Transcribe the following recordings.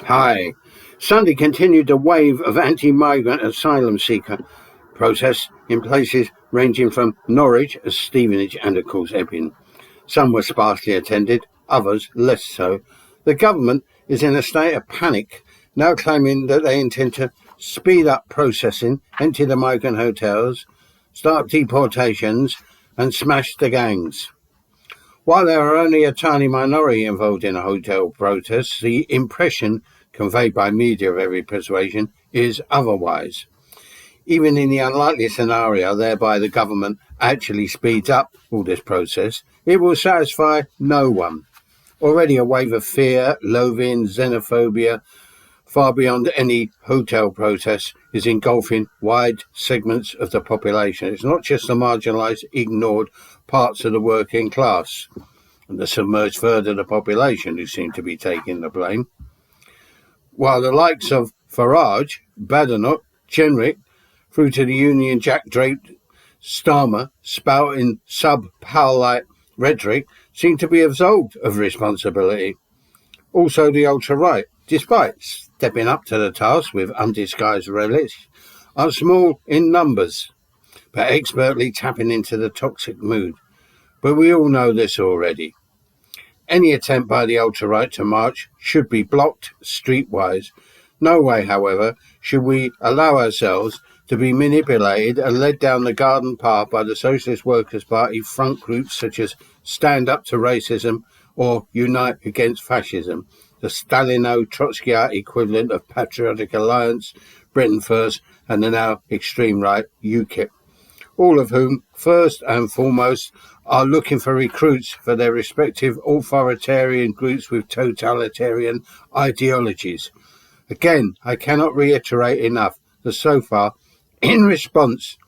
Hi. Sunday continued the wave of anti-migrant asylum seeker protests in places ranging from Norwich, Stevenage and of course Epping. Some were sparsely attended, others less so. The government is in a state of panic, now claiming that they intend to speed up processing, empty the migrant hotels, start deportations and smash the gangs. While there are only a tiny minority involved in a hotel protest, the impression conveyed by media of every persuasion is otherwise. Even in the unlikely scenario thereby the government actually speeds up all this process, it will satisfy no one. Already a wave of fear, loathing, xenophobia, far beyond any hotel protest, is engulfing wide segments of the population. It's not just the marginalised, ignored parts of the working class and the submerged third of the population who seem to be taking the blame. While the likes of Farage, Badenoch, Jenrick, through to the Union Jack-draped Starmer, spouting sub-Powell-like rhetoric, seem to be absolved of responsibility. Also the ultra-right, despite stepping up to the task with undisguised relish, are small in numbers, but expertly tapping into the toxic mood. But we all know this already. Any attempt by the ultra-right to march should be blocked streetwise. No way, however, should we allow ourselves to be manipulated and led down the garden path by the Socialist Workers' Party front groups such as Stand Up to Racism or Unite Against Fascism, the Stalino-Trotskyite equivalent of Patriotic Alliance, Britain First, and the now extreme right UKIP, all of whom, first and foremost, are looking for recruits for their respective authoritarian groups with totalitarian ideologies. Again, I cannot reiterate enough that so far, in response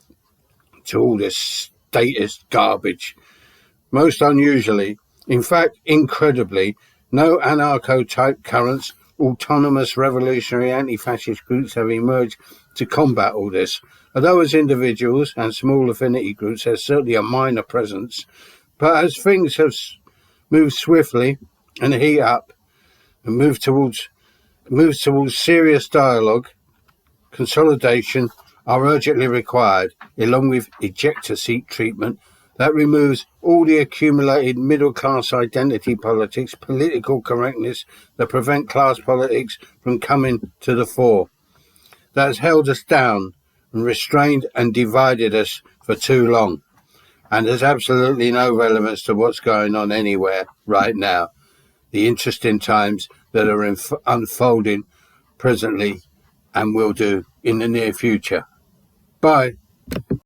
to all this statist garbage, most unusually, in fact incredibly, no anarcho-type currents, autonomous revolutionary anti-fascist groups have emerged to combat all this. Although as individuals and small affinity groups there's certainly a minor presence, but as things have moved swiftly and heat up and move towards serious dialogue, consolidation are urgently required, along with ejector seat treatment that removes all the accumulated middle-class identity politics, political correctness that prevent class politics from coming to the fore, that has held us down and restrained and divided us for too long, and has absolutely no relevance to what's going on anywhere right now, the interesting times that are unfolding presently and will do in the near future. Bye.